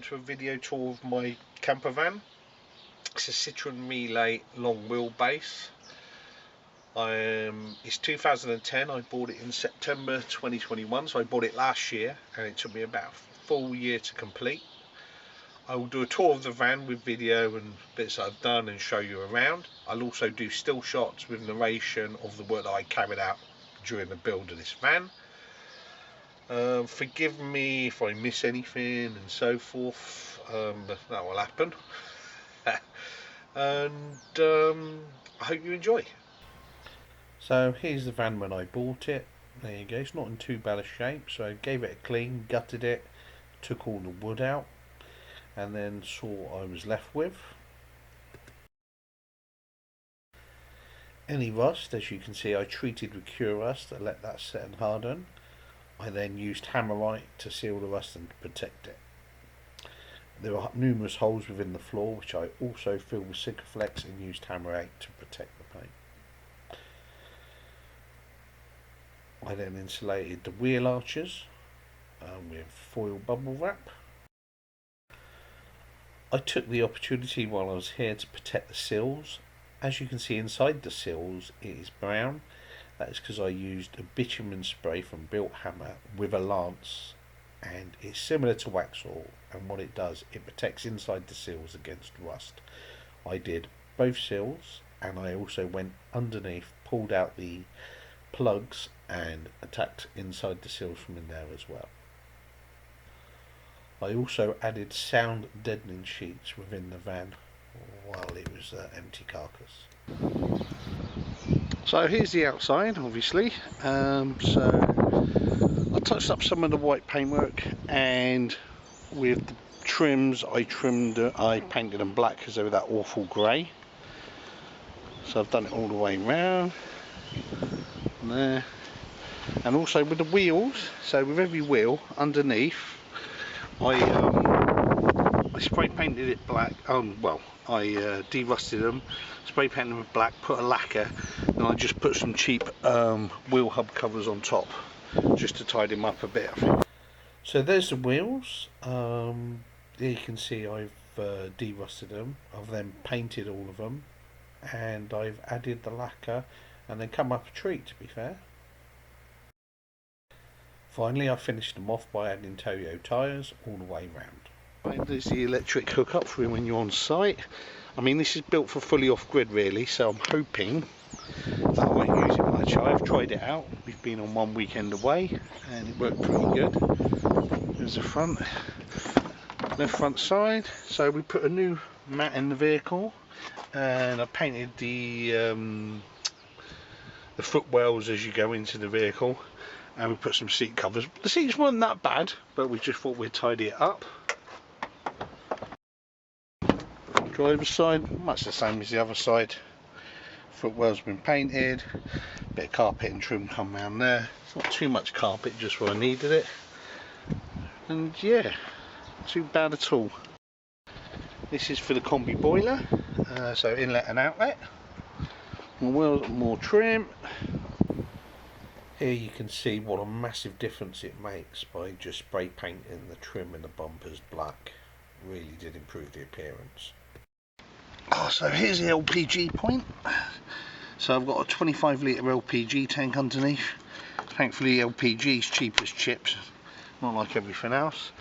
to a video tour of my camper van. It's a Citroen Relay long wheelbase. It's 2010. I bought it in September 2021, so I bought it last year and it took me about a full year to complete. I will do a tour of the van with video and bits that I've done and show you around. I'll also do still shots with narration of the work that I carried out during the build of this van. Forgive me if I miss anything and so forth, that will happen. And I hope you enjoy. So here's the van when I bought it. There you go, it's not in too bad a shape, so I gave it a clean, gutted it, took all the wood out, and then saw what I was left with. Any rust, as you can see, I treated with cure rust. I let that set and harden. I then used hammerite to seal the rust and protect it. There are numerous holes within the floor, which I also filled with Sikaflex and used hammerite to protect the paint. I then insulated the wheel arches with foil bubble wrap. I took the opportunity while I was here to protect the sills. As you can see inside the sills, it is brown. That is because I used a bitumen spray from Built Hammer with a lance, and it's similar to Waxall, and what it does, it protects inside the sills against rust. I did both sills, and I also went underneath, pulled out the plugs and attacked inside the sills from in there as well. I also added sound deadening sheets within the van while it was empty carcass. So here's the outside, obviously. So I touched up some of the white paintwork, and with the trims I painted them black because they were that awful grey. So I've done it all the way around there, and also with the wheels. So with every wheel underneath, I spray painted it black. I de-rusted them, spray painted them with black, put a lacquer, and I just put some cheap wheel hub covers on top just to tidy them up a bit, I think. So there's the wheels. There you can see I've de-rusted them. I've then painted all of them, and I've added the lacquer and then come up a treat, to be fair. Finally I finished them off by adding Toyo tyres all the way round. Right, there's the electric hookup for when you're on site. I mean, this is built for fully off-grid really, so I'm hoping that I won't use it much. I have tried it out. We've been on one weekend away and it worked pretty good. There's the front, left front side. So we put a new mat in the vehicle, and I painted the footwells as you go into the vehicle, and we put some seat covers. The seats weren't that bad, but we just thought we'd tidy it up. Driver's side, much the same as the other side. Footwell's been painted, bit of carpet and trim come around there. It's not too much carpet, just where I needed it. And yeah, not too bad at all. This is for the combi boiler, so inlet and outlet. More wheels, more trim. Here you can see what a massive difference it makes by just spray painting the trim and the bumpers black. Really did improve the appearance. So here's the LPG point. So I've got a 25 litre LPG tank underneath. Thankfully LPG is cheap as chips, not like everything else.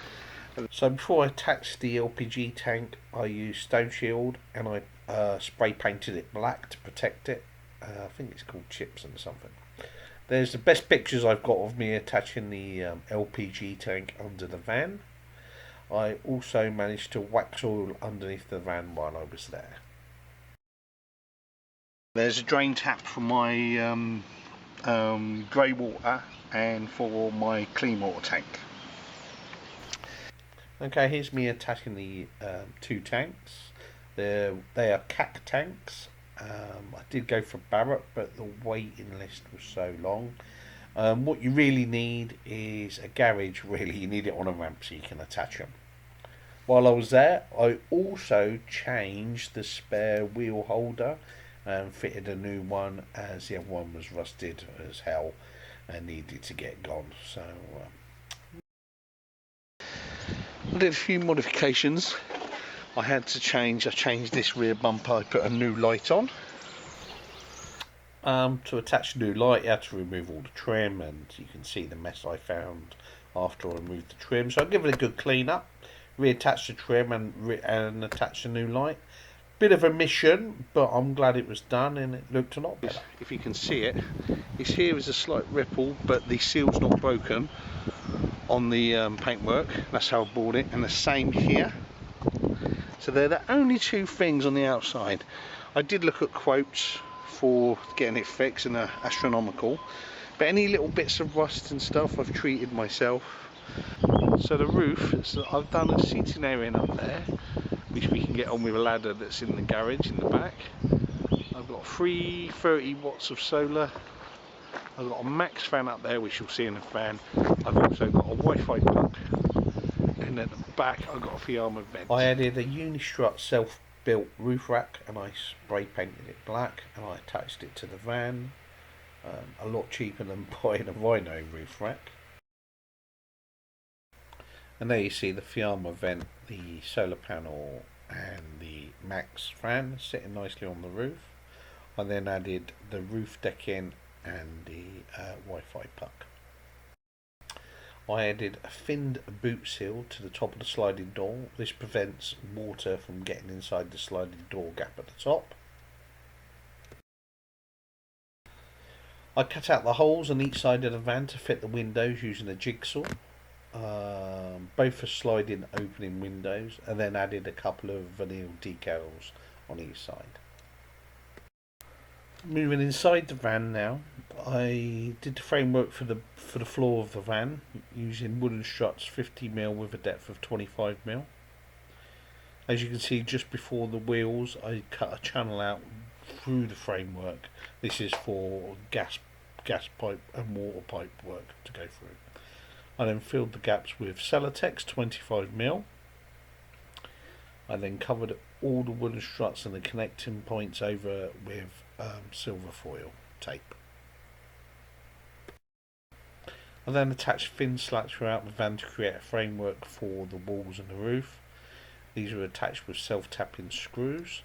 So before I attached the LPG tank, I used Stone Shield and I spray painted it black to protect it. I think it's called chips and something. There's the best pictures I've got of me attaching the LPG tank under the van. I also managed to wax oil underneath the van while I was there. There's a drain tap for my grey water and for my clean water tank. Okay, here's me attaching the two tanks. They are CAC tanks. I did go for Barrett, but the waiting list was so long. What you really need is a garage. Really, you need it on a ramp so you can attach them. While I was there, I also changed the spare wheel holder and fitted a new one, as the other one was rusted as hell and needed to get gone. So I did a few modifications. I changed this rear bumper. I put a new light on. To attach a new light, you had to remove all the trim, and you can see the mess I found after I removed the trim. So I'll give it a good clean up, reattach the trim and attach the new light. Bit of a mission, but I'm glad it was done and it looked a lot better. If you can see it, here is a slight ripple, but the seal's not broken on the paintwork. That's how I bought it, and the same here. So they're the only two things on the outside. I did look at quotes for getting it fixed, and they're astronomical, but any little bits of rust and stuff I've treated myself. So the roof, I've done a seating area up there, which we can get on with a ladder that's in the garage in the back. I've got 330 watts of solar. I've got a max fan up there, which you'll see in the fan. I've also got a Wi-Fi plug, and at the back I've got a Fiamma vent. I added a Unistrut self-built roof rack, and I spray painted it black, and I attached it to the van. A lot cheaper than buying a Rhino roof rack. And there you see the Fiamma vent, the solar panel and the max fan sitting nicely on the roof. I then added the roof decking and the Wi-Fi plug. I added a finned boot seal to the top of the sliding door. This prevents water from getting inside the sliding door gap at the top. I cut out the holes on each side of the van to fit the windows using a jigsaw. Both for sliding opening windows, and then added a couple of vinyl decals on each side. Moving inside the van now, I did the framework for the floor of the van using wooden struts 50mm with a depth of 25mm. As you can see, just before the wheels I cut a channel out through the framework. This is for gas pipe and water pipe work to go through. I then filled the gaps with Celotex 25mm. I then covered all the wooden struts and the connecting points over with silver foil tape. I then attached thin slats throughout the van to create a framework for the walls and the roof. These are attached with self-tapping screws.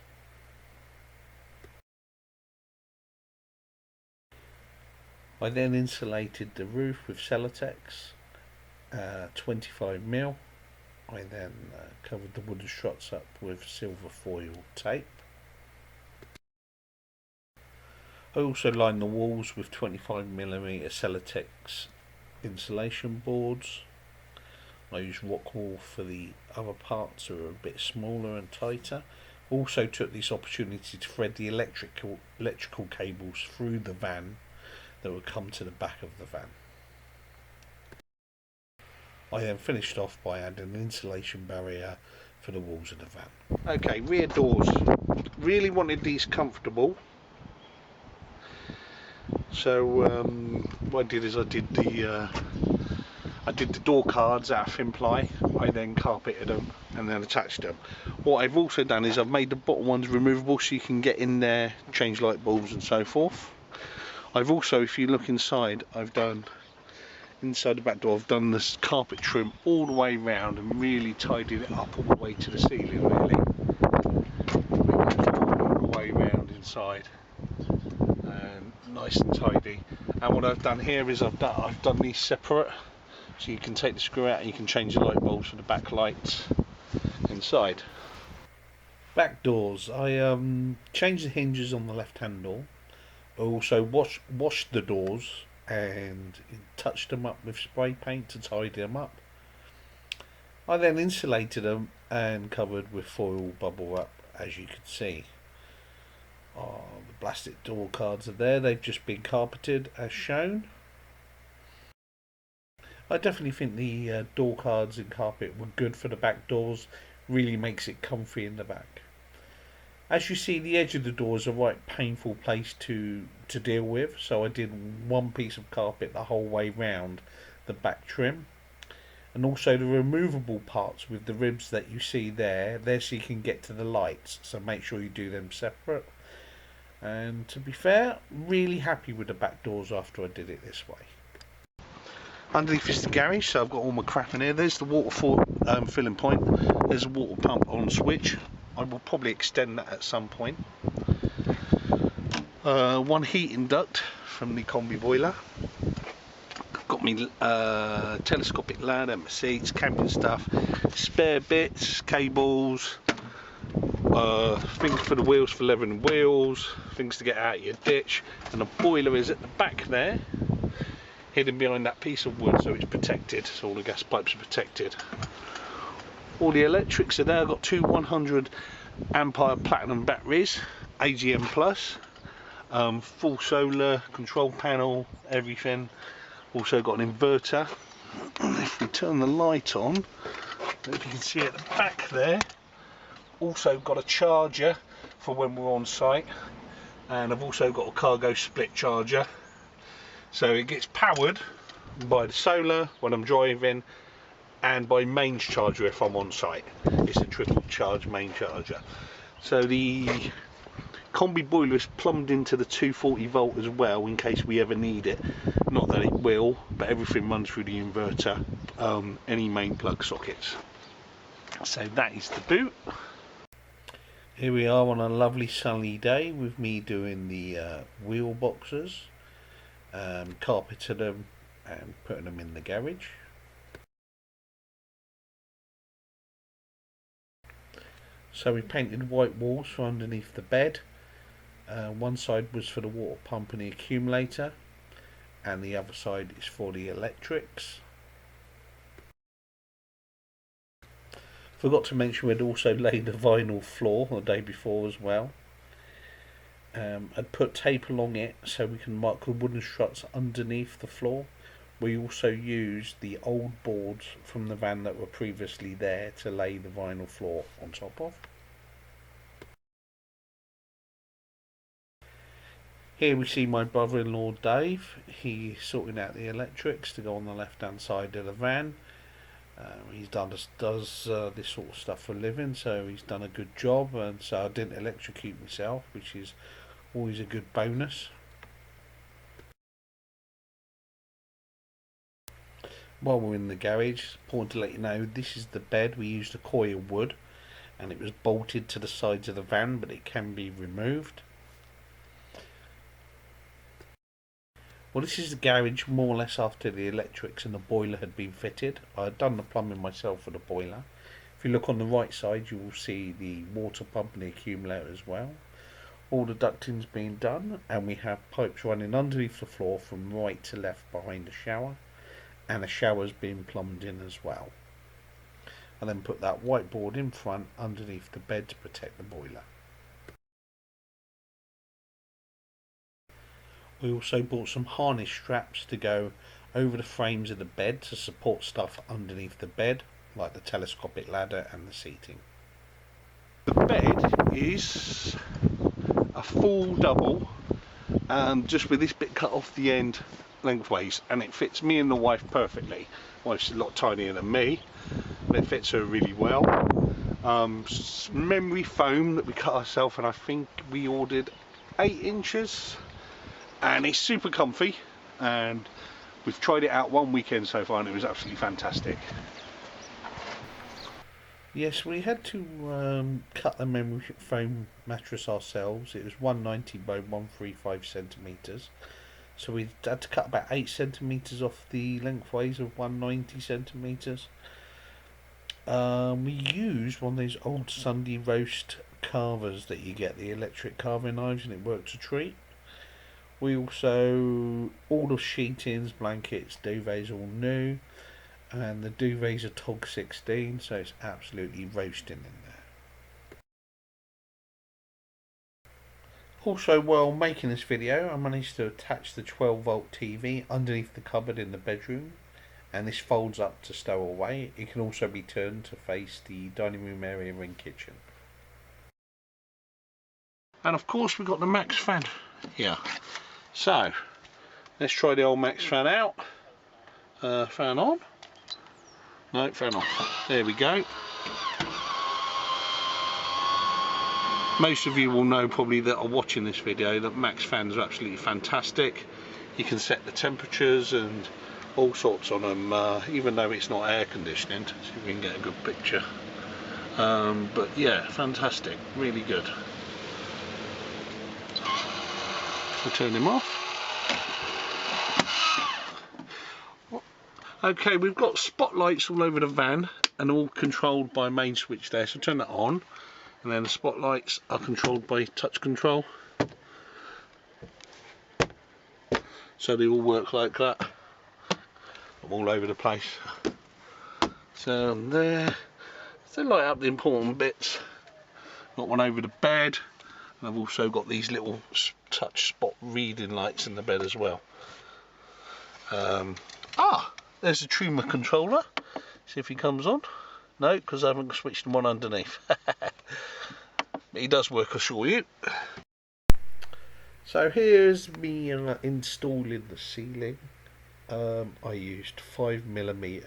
I then insulated the roof with Celotex 25mm. I then covered the wooden struts up with silver foil tape. I also lined the walls with 25mm Celotex insulation boards. I used Rockwool for the other parts that are a bit smaller and tighter. Also took this opportunity to thread the electrical cables through the van that would come to the back of the van. I then finished off by adding an insulation barrier for the walls of the van. Okay, rear doors. Really wanted these comfortable. So what I did is I did the door cards out of thin ply. I then carpeted them and then attached them. What I've also done is I've made the bottom ones removable so you can get in there, change light bulbs and so forth. I've also, if you look inside, I've done inside the back door, I've done this carpet trim all the way round and really tidied it up all the way to the ceiling, really. All the way round inside, and nice and tidy. And what I've done here is I've done these separate, so you can take the screw out and you can change the light bulbs for the back lights inside. Back doors, I changed the hinges on the left hand door. I also washed the doors and touched them up with spray paint to tidy them up. I then insulated them and covered with foil bubble wrap, as you can see. The plastic door cards are there, they've just been carpeted as shown. I definitely think the door cards and carpet were good for the back doors, really makes it comfy in the back. As you see, the edge of the door is a right painful place to deal with, so I did one piece of carpet the whole way round the back trim. And also the removable parts with the ribs that you see there so you can get to the lights, so make sure you do them separate. And to be fair, really happy with the back doors after I did it this way. Underneath is the garage, so I've got all my crap in here. There's the water filling point. There's a water pump on switch. I will probably extend that at some point. One heating duct from the combi boiler. I've got me telescopic ladder, my seats, camping stuff, spare bits, cables, things for the wheels for leathering the wheels, things to get out of your ditch, and the boiler is at the back there, hidden behind that piece of wood, so it's protected, so all the gas pipes are protected. All the electrics are there. I've got two 100 ampere platinum batteries, AGM plus, full solar, control panel, everything. Also got an inverter. If we turn the light on, if you can see at the back there, also got a charger for when we're on site, and I've also got a cargo split charger, so it gets powered by the solar when I'm driving and by mains charger if I'm on site. It's a triple charge main charger. So the combi boiler is plumbed into the 240 volt as well in case we ever need it. Not that it will, but everything runs through the inverter, any main plug sockets. So that is the boot. Here we are on a lovely sunny day with me doing the wheel boxes, carpeted them and putting them in the garage. So we painted white walls for underneath the bed. One side was for the water pump and the accumulator, and the other side is for the electrics. Forgot to mention we'd also laid the vinyl floor the day before as well. I'd put tape along it so we can mark the wooden struts underneath the floor. We also used the old boards from the van that were previously there to lay the vinyl floor on top of. Here we see my brother-in-law Dave. He's sorting out the electrics to go on the left hand side of the van. He does this sort of stuff for a living, so he's done a good job, and so I didn't electrocute myself, which is always a good bonus. While we're in the garage, important to let you know, this is the bed. We used a coir wood and it was bolted to the sides of the van, but it can be removed. Well, this is the garage more or less after the electrics and the boiler had been fitted. I had done the plumbing myself for the boiler. If you look on the right side, you will see the water pump and the accumulator as well. All the ducting's been done, and we have pipes running underneath the floor from right to left behind the shower, and a shower's been plumbed in as well. And then put that whiteboard in front underneath the bed to protect the boiler. We also bought some harness straps to go over the frames of the bed to support stuff underneath the bed, like the telescopic ladder and the seating. The bed is a full double, just with this bit cut off the end lengthways, and it fits me and the wife perfectly. Wife's a lot tinier than me, but it fits her really well. Memory foam that we cut ourselves, and I think we ordered 8 inches. And it's super comfy, and we've tried it out one weekend so far and it was absolutely fantastic. Yes, we had to cut the memory foam mattress ourselves. It was 190 by 135 centimetres, so we had to cut about 8 centimetres off the lengthways of 190 centimetres. We used one of those old Sunday roast carvers that you get, the electric carving knives, and it worked a treat. We also, all the sheetings, blankets, duvets all new, and the duvets are TOG 16, so it's absolutely roasting in there. Also, while making this video, I managed to attach the 12 volt TV underneath the cupboard in the bedroom, and this folds up to stow away. It can also be turned to face the dining room area and kitchen. And of course we've got the Max fan here. So, let's try the old Max fan out. Fan on? No, fan off. There we go. Most of you will know probably that are watching this video that Max fans are absolutely fantastic. You can set the temperatures and all sorts on them, even though it's not air conditioning. See if we can get a good picture. But yeah, fantastic, really good. I'll turn him off. Okay, we've got spotlights all over the van and all controlled by a main switch there, so turn that on, and then the spotlights are controlled by touch control, so they all work like that. I'm all over the place. So there, so light up the important bits. Got one over the bed, and I've also got these little touch spot reading lights in the bed as well. There's a Truma controller. See if he comes on. No, because I haven't switched him on underneath. But he does work, I assure you. So here's me installing the ceiling. I used 5mm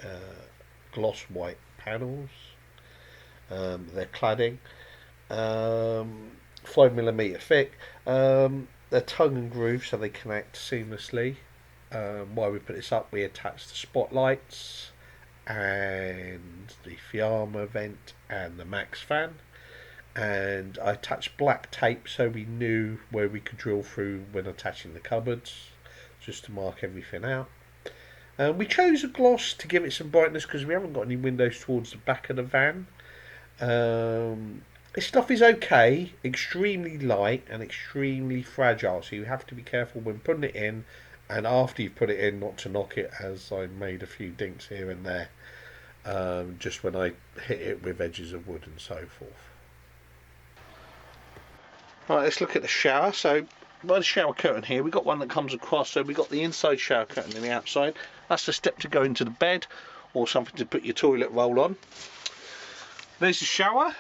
gloss white panels. They're cladding. 5mm thick. They're tongue and groove, so they connect seamlessly. While we put this up, we attached the spotlights and the Fiamma vent and the max fan, and I attached black tape so we knew where we could drill through when attaching the cupboards, just to mark everything out. We chose a gloss to give it some brightness because we haven't got any windows towards the back of the van. This stuff is okay, extremely light and extremely fragile, so you have to be careful when putting it in and after you've put it in not to knock it, as I made a few dinks here and there, just when I hit it with edges of wood and so forth. Right, let's look at the shower. So by the shower curtain here, we've got one that comes across, so we've got the inside shower curtain and the outside. That's the step to go into the bed, or something to put your toilet roll on. There's the shower.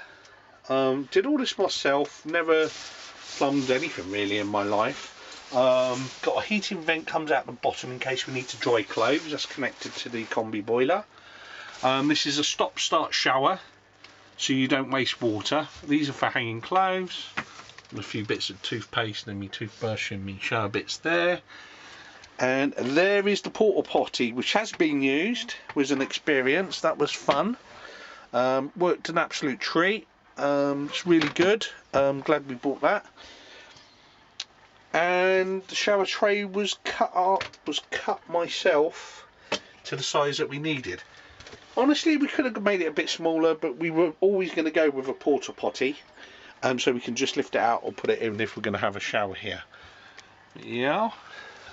Did all this myself, never plumbed anything really in my life. Got a heating vent comes out the bottom in case we need to dry clothes. That's connected to the combi boiler. This is a stop start shower, so you don't waste water. These are for hanging clothes, and a few bits of toothpaste and my toothbrush and my shower bits there. And there is the porta potty, which has been used, was an experience. That was fun. Worked an absolute treat. It's really good. Glad we bought that. And the shower tray was cut myself to the size that we needed. Honestly, we could have made it a bit smaller, but we were always going to go with a porta potty, so we can just lift it out or put it in if we're going to have a shower here. Yeah.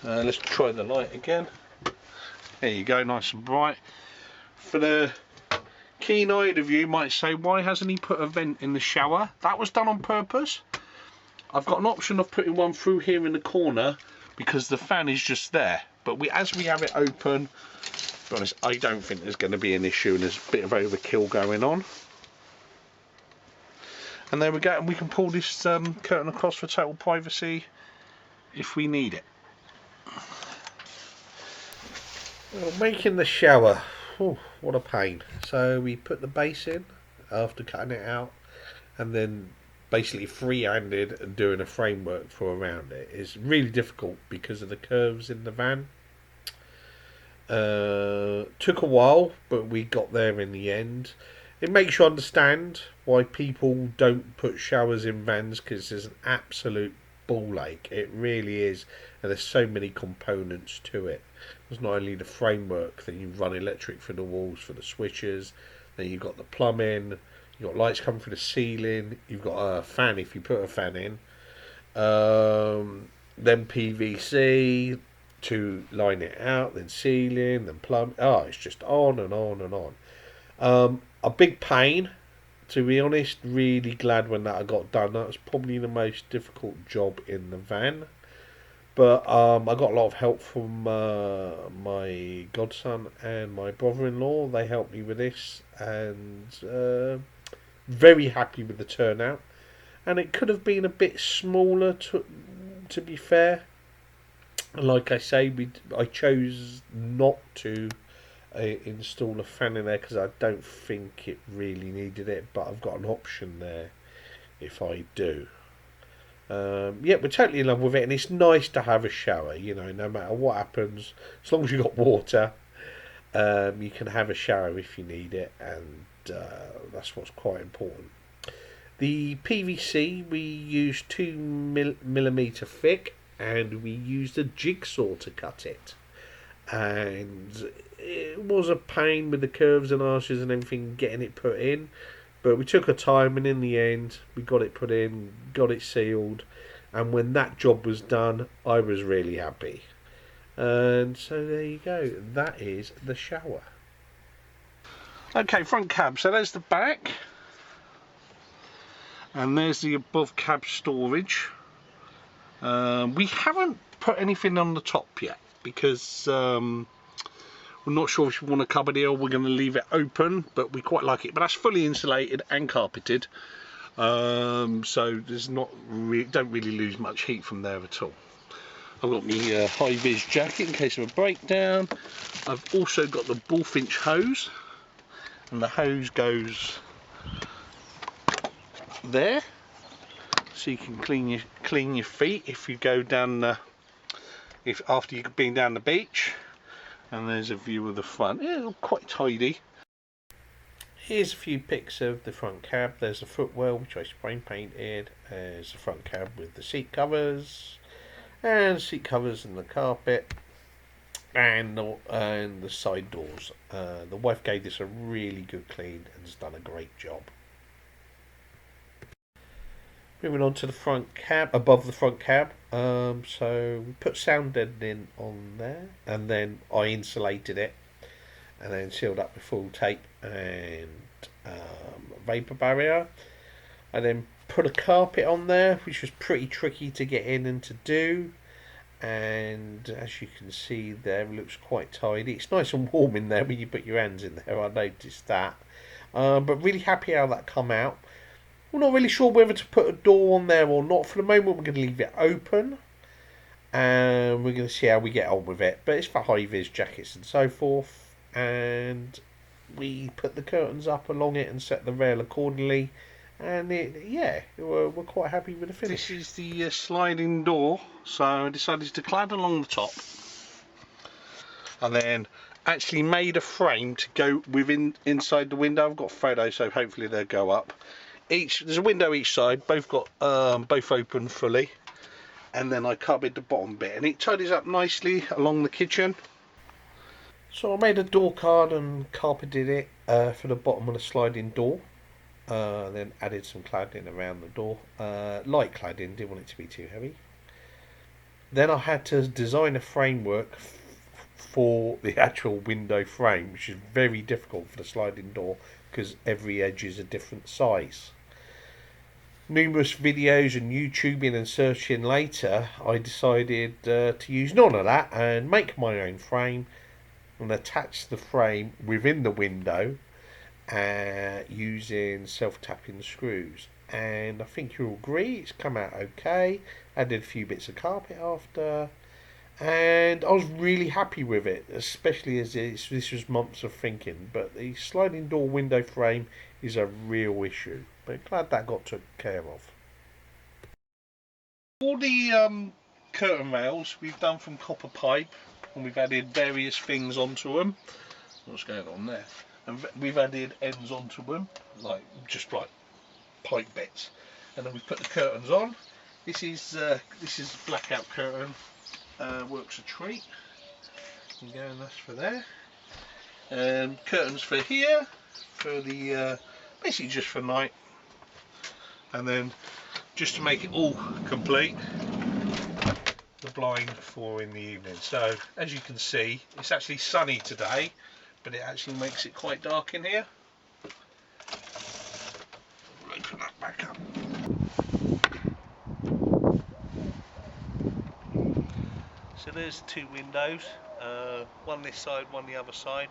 Let's try the light again. There you go, nice and bright. For the keen-eyed of you might say, why hasn't he put a vent in the shower? That was done on purpose. I've got an option of putting one through here in the corner because the fan is just there, but as we have it open, to be honest, I don't think there's going to be an issue, and there's a bit of overkill going on. And there we go, and we can pull this curtain across for total privacy if we need it. Well, making the shower, what a pain. So we put the base in after cutting it out, and then basically free-handed and doing a framework for around it. It's really difficult because of the curves in the van. Took a while, but we got there in the end. It makes you understand why people don't put showers in vans, because it's an absolute ball ache. It really is, and there's so many components to it. There's not only the framework, then you run electric for the walls for the switches, then you've got the plumbing, you've got lights coming through the ceiling, you've got a fan if you put a fan in, then PVC to line it out, then ceiling, then plumb. It's just on and on and on. A big pain, to be honest. Really glad when that got done. That was probably the most difficult job in the van. But I got a lot of help from my godson and my brother-in-law. They helped me with this, and very happy with the turnout. And it could have been a bit smaller, to be fair. Like I say, I chose not to install a fan in there because I don't think it really needed it, but I've got an option there if I do. Yeah, we're totally in love with it, and it's nice to have a shower, you know, no matter what happens, as long as you've got water, You can have a shower if you need it, and that's what's quite important. The PVC, we used 2mm thick, and we used a jigsaw to cut it. And it was a pain with the curves and arches and everything getting it put in, but we took our time, and in the end we got it put in, got it sealed, and when that job was done I was really happy. And so there you go, that is the shower. Okay, front cab, so there's the back, and there's the above cab storage. We haven't put anything on the top yet because we're not sure if we want a cupboard here or we're going to leave it open, but we quite like it. But that's fully insulated and carpeted, so there's don't really lose much heat from there at all. I've got my high-vis jacket in case of a breakdown. I've also got the bullfinch hose, and the hose goes there, so you can clean your feet if you go down after you've been down the beach. And there's a view of the front. Yeah, quite tidy. Here's a few pics of the front cab. There's a footwell which I spray painted. There's the front cab with the seat covers, and seat covers and the carpet, and the side doors. The wife gave this a really good clean and has done a great job. Moving on to the front cab, above the front cab. So we put sound deadening on there, and then I insulated it, and then sealed up with full tape and vapor barrier. I then put a carpet on there, which was pretty tricky to get in and to do. And as you can see there, it looks quite tidy. It's nice and warm in there when you put your hands in there, I noticed that. But really happy how that come out. We're not really sure whether to put a door on there or not. For the moment, we're going to leave it open, and we're going to see how we get on with it. But it's for high-vis jackets and so forth. And we put the curtains up along it and set the rail accordingly. And we're quite happy with the finish. This is the sliding door, so I decided to clad along the top, and then actually made a frame to go inside the window. I've got photos, so hopefully they'll go up. There's a window each side, both open fully, and then I covered the bottom bit, and it tidies up nicely along the kitchen. So I made a door card and carpeted it for the bottom of the sliding door. Then added some cladding around the door, light cladding, didn't want it to be too heavy. Then I had to design a framework for the actual window frame, which is very difficult for the sliding door because every edge is a different size. Numerous videos and YouTubing and searching later, I decided to use none of that and make my own frame and attach the frame within the window using self-tapping screws. And I think you'll agree it's come out okay. Added a few bits of carpet after, and I was really happy with it, especially as this was months of thinking. But the sliding door window frame is a real issue, but glad that got taken care of. All the curtain rails we've done from copper pipe, and we've added various things onto them. What's going on there? And we've added ends onto them, just like pipe bits, and then we've put the curtains on. This is blackout curtain, works a treat. And that's for there. Curtains for here, for the basically just for night, and then just to make it all complete, the blind for in the evening. So as you can see, it's actually sunny today, but it actually makes it quite dark in here. Open that back up. So there's two windows, one this side, one the other side.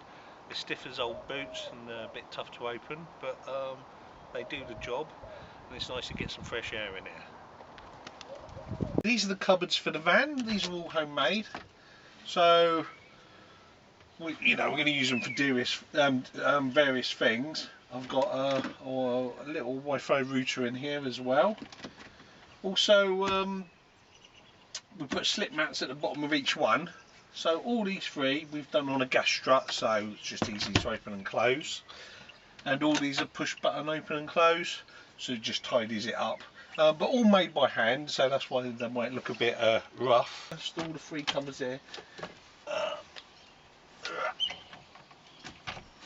They're stiff as old boots and a bit tough to open, but they do the job, and it's nice to get some fresh air in here. These are the cupboards for the van. These are all homemade, so we're going to use them for various things. I've got a little Wi-Fi router in here as well. Also, we put slip mats at the bottom of each one, So all these three we've done on a gas strut, so it's just easy to open and close. And all these are push button open and close, so it just tidies it up. But all made by hand, so that's why they might look a bit rough. Just all the three covers there.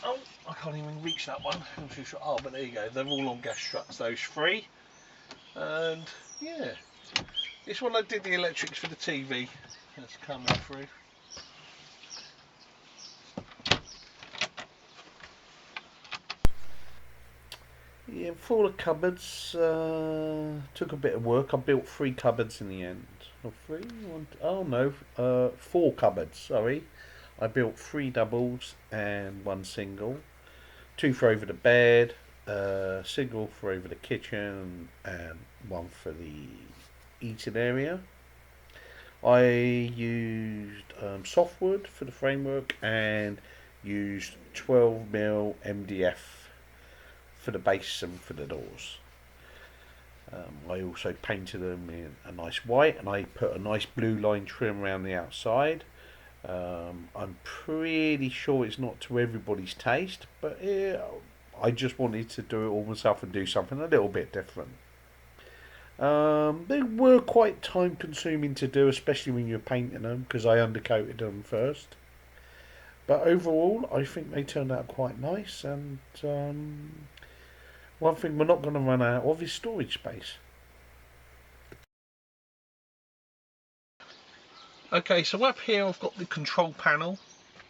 Oh, I can't even reach that one. I'm too sure. Oh, but there you go. They're all on gas struts, those three. And yeah, this one I did the electrics for the TV. That's coming through. Yeah, for the cupboards, took a bit of work. I built 3 cupboards in the end. Or 3? Oh no, 4 cupboards, sorry. I built 3 doubles and 1 single. 2 for over the bed, single for over the kitchen, and 1 for the eating area. I used softwood for the framework and used 12mm MDF for the base and for the doors. I also painted them in a nice white, and I put a nice blue line trim around the outside. I'm pretty sure it's not to everybody's taste, but yeah, I just wanted to do it all myself and do something a little bit different. They were quite time consuming to do, especially when you're painting them, because I undercoated them first. But overall, I think they turned out quite nice, and one thing we're not going to run out of is storage space. Okay, so up here I've got the control panel.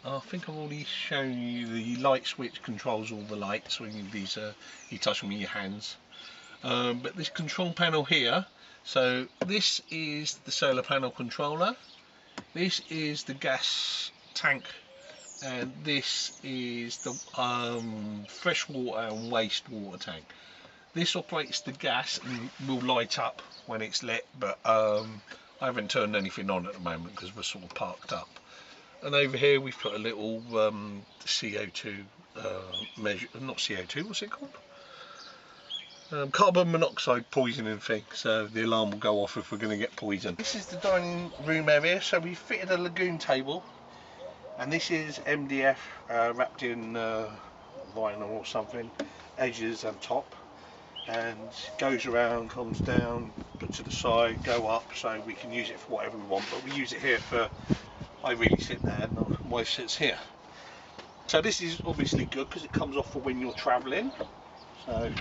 I think I've already shown you the light switch controls all the lights when you touch them with your hands. But this control panel here, so this is the solar panel controller, this is the gas tank, and this is the fresh water and waste water tank. This operates the gas and will light up when it's lit, but I haven't turned anything on at the moment because we're sort of parked up. And over here we've put a little CO2 measure, not CO2, what's it called? Carbon monoxide poisoning thing, so the alarm will go off if we're going to get poisoned. This is the dining room area, so we fitted a lagoon table, and this is MDF wrapped in vinyl or something, edges and top, and goes around, comes down, put to the side, go up, so we can use it for whatever we want, but we use it here for, I really sit there and my wife sits here. So this is obviously good because it comes off for when you're travelling, so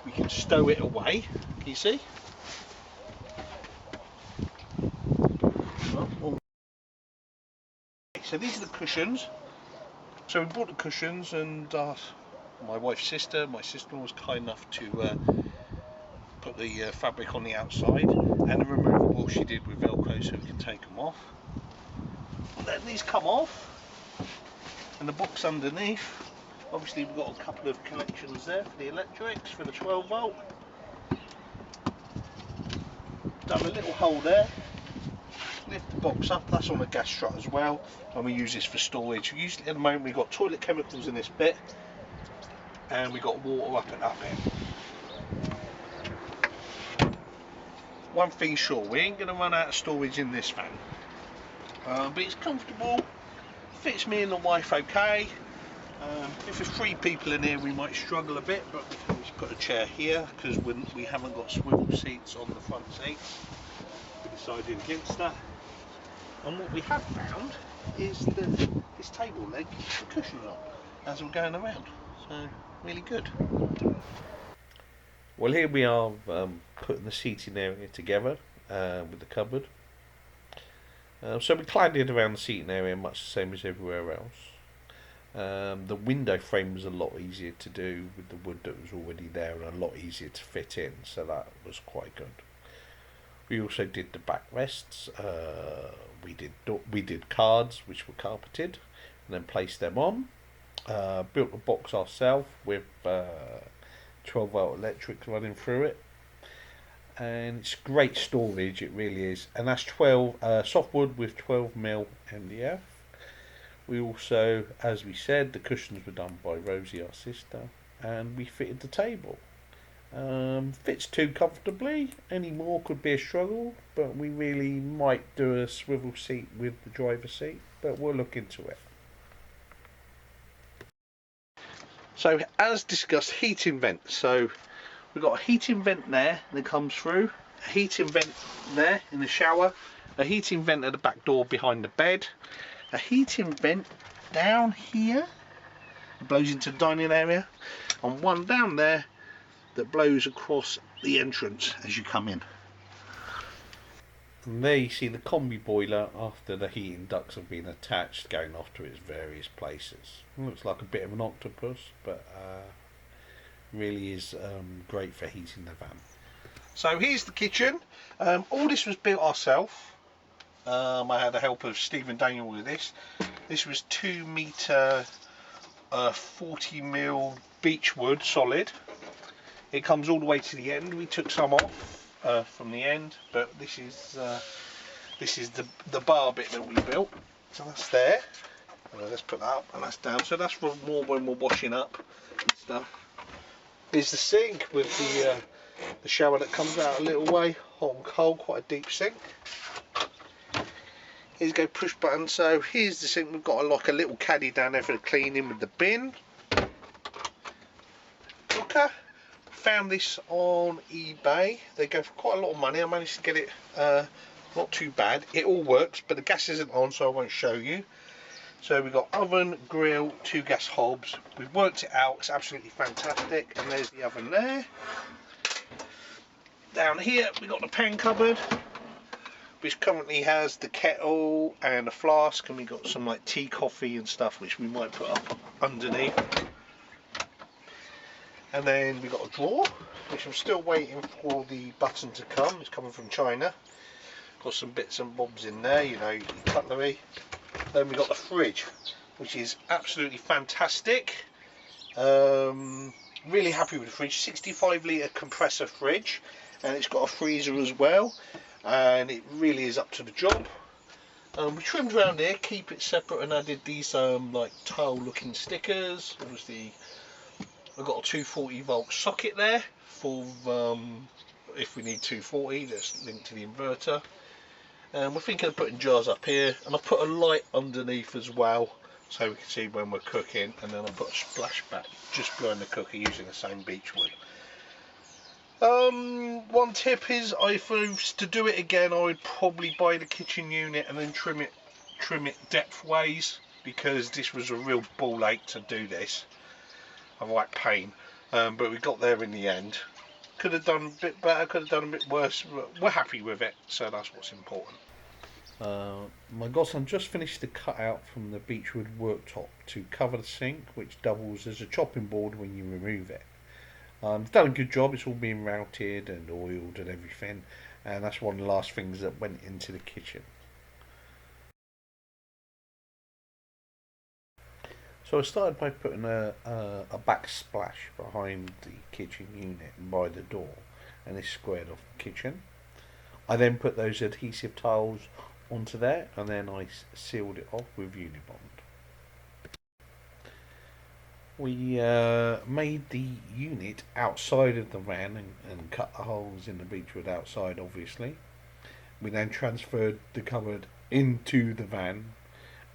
we can stow it away. Can you see? So these are the cushions. So we bought the cushions, and my wife's sister, my sister-in-law, was kind enough to put the fabric on the outside, and the removable she did with Velcro so we can take them off. Then these come off, and the box underneath. Obviously we've got a couple of connections there for the electrics, for the 12 volt. Done a little hole there. Lift the box up, that's on a gas strut as well, and we use this for storage. Usually at the moment we've got toilet chemicals in this bit, and we've got water up at that bit. One thing sure, we ain't going to run out of storage in this van, but it's comfortable, fits me and the wife okay. If there's 3 people in here we might struggle a bit, but we can always put a chair here because we haven't got swivel seats on the front seats. We decided against that. And what we have found is this table leg keeps the cushions on as we're going around, so really good. Well, here we are putting the seating area together with the cupboard. So we cladded around the seating area much the same as everywhere else. The window frame was a lot easier to do with the wood that was already there, and a lot easier to fit in, so that was quite good. We also did the backrests. We did cards which were carpeted, and then placed them on. Built the box ourselves with 12 volt electric running through it, and it's great storage. It really is, and that's 12 softwood with 12mm MDF. We also, as we said, the cushions were done by Rosie, our sister, and we fitted the table. Fits too comfortably. Any more could be a struggle, but we really might do a swivel seat with the driver's seat, but we'll look into it. So as discussed, heating vent. So we've got a heating vent there that comes through, a heating vent there in the shower, a heating vent at the back door behind the bed, a heating vent down here that blows into the dining area, and one down there that blows across the entrance as you come in. And there you see the combi boiler after the heating ducts have been attached, going off to its various places. Looks like a bit of an octopus, but really is great for heating the van. So here's the kitchen. All this was built ourselves. I had the help of Steve and Daniel with this. This was 2 metre 40mm beechwood solid. It comes all the way to the end. We took some off from the end, but this is the bar bit that we built. So that's there. Let's put that up and that's down. So that's for more when we're washing up and stuff. Is the sink with the shower that comes out a little way, hot and cold, quite a deep sink. Here's go push button. So here's the sink. We've got like a little caddy down there for the cleaning with the bin. Cooker. Found this on eBay. They go for quite a lot of money. I managed to get it not too bad. It all works, but the gas isn't on, so I won't show you. So we've got oven, grill, 2 gas hobs. We've worked it out. It's absolutely fantastic. And there's the oven there. Down here we've got the pan cupboard, which currently has the kettle and a flask, and we've got some like tea, coffee and stuff which we might put up underneath. And then we've got a drawer, which I'm still waiting for the button to come. It's coming from China. Got some bits and bobs in there, you know, cutlery. Then we've got the fridge, which is absolutely fantastic. Really happy with the fridge. 65 litre compressor fridge, and it's got a freezer as well, and it really is up to the job. We trimmed around here, keep it separate, and added these like tile looking stickers. Obviously I've got a 240 volt socket there for if we need 240, that's linked to the inverter. And we're thinking of putting jars up here, and I've put a light underneath as well so we can see when we're cooking, and then I'll put a splashback just behind the cooker using the same beechwood. One tip is, if I was to do it again, I would probably buy the kitchen unit and then trim it depthways, because this was a real ball ache to do this. A right pain, but we got there in the end. Could have done a bit better, could have done a bit worse, but we're happy with it, so that's what's important. My godson just finished the cutout from the beechwood worktop to cover the sink, which doubles as a chopping board when you remove it. It's done a good job. It's all been routed and oiled and everything, and that's one of the last things that went into the kitchen. So I started by putting a backsplash behind the kitchen unit by the door, and this squared off the kitchen. I then put those adhesive tiles onto there, and then I sealed it off with Unibond. We made the unit outside of the van and cut the holes in the beechwood outside, obviously. We then transferred the cupboard into the van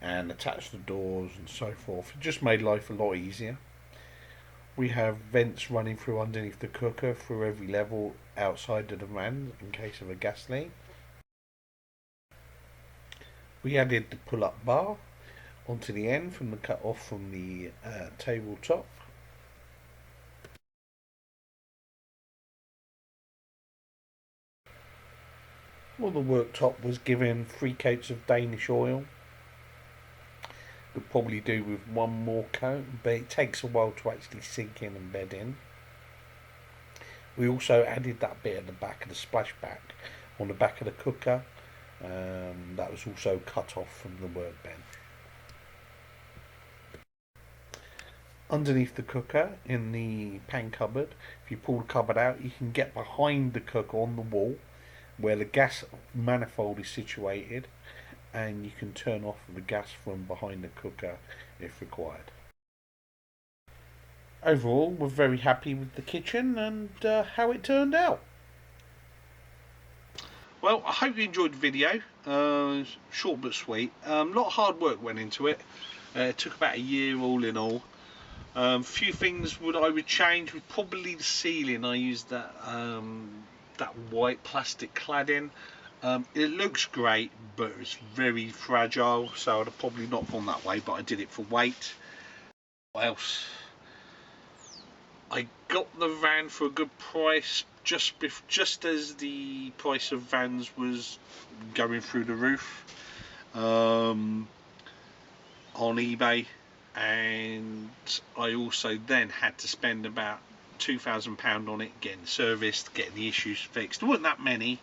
and attached the doors and so forth. It just made life a lot easier. We have vents running through underneath the cooker through every level outside of the van in case of a gas leak. We added the pull-up bar onto the end from the cut off from the tabletop. Well, the worktop was given 3 coats of Danish oil. Could probably do with 1 more coat, but it takes a while to actually sink in and bed in. We also added that bit at the back of the splashback on the back of the cooker. That was also cut off from the workbench. Underneath the cooker in the pan cupboard, if you pull the cupboard out, you can get behind the cooker on the wall where the gas manifold is situated, and you can turn off the gas from behind the cooker if required. overall, we're very happy with the kitchen and how it turned out. Well, I hope you enjoyed the video. Short but sweet. A lot of hard work went into it. It took about a year all in all. Few things I would change would probably the ceiling. I used that white plastic cladding. It looks great, but it's very fragile, so I'd have probably not gone that way, but I did it for weight. What else? I got the van for a good price just as the price of vans was going through the roof on eBay, and I also then had to spend about £2,000 on it, getting serviced, getting the issues fixed. There weren't that many,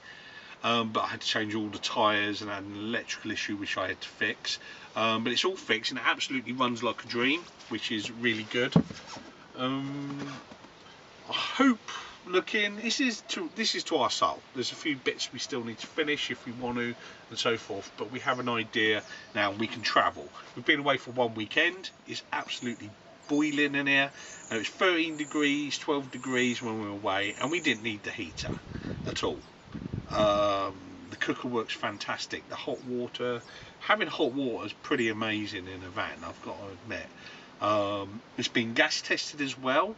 but I had to change all the tyres and had an electrical issue which I had to fix, but it's all fixed and it absolutely runs like a dream, which is really good. I hope this is to our soul. There's a few bits we still need to finish if we want to and so forth, but we have an idea now. We can travel. We've been away for one weekend. It's absolutely boiling in here, and it was 13 degrees 12 degrees when we were away, and we didn't need the heater at all. The cooker works fantastic. The hot water, having hot water is pretty amazing in a van, I've got to admit. It's been gas tested as well,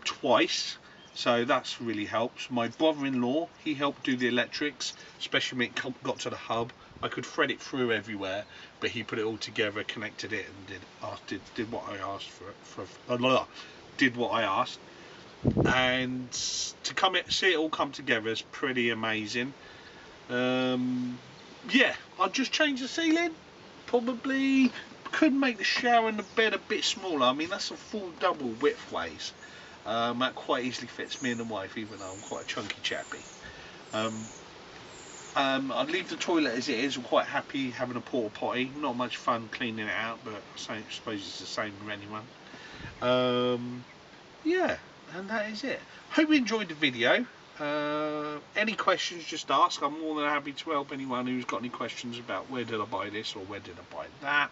twice, so that's really helps. My brother-in-law, he helped do the electrics, especially when it got to the hub. I could thread it through everywhere, but he put it all together, connected it, and did what I asked did what I asked. And to see it all come together is pretty amazing. Yeah, I'll just change the ceiling. Probably could make the shower and the bed a bit smaller. I mean, that's a full double widthways. That quite easily fits me and the wife, even though I'm quite a chunky chappy. I'd leave the toilet as it is. I'm quite happy having a porta potty. Not much fun cleaning it out, but I suppose it's the same for anyone. Yeah, and that is it. Hope you enjoyed the video. Any questions, just ask. I'm more than happy to help anyone who's got any questions about where did I buy this or where did I buy that.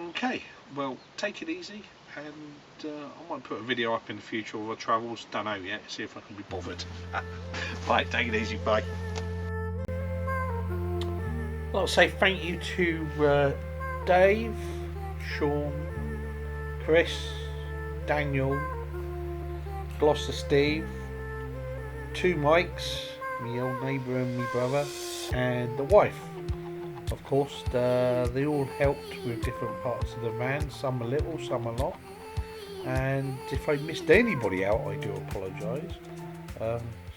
Okay, well, take it easy, and I might put a video up in the future of our travels. Don't know yet, see if I can be bothered. Right, take it easy, bye. Well, I'll say thank you to Dave, Sean, Chris, Daniel, Gloucester Steve, two Mikes, my old neighbour and my brother, and the wife. Of course, they all helped with different parts of the van, some a little, some a lot. And if I missed anybody out, I do apologise.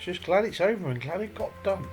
Just glad it's over and glad it got done.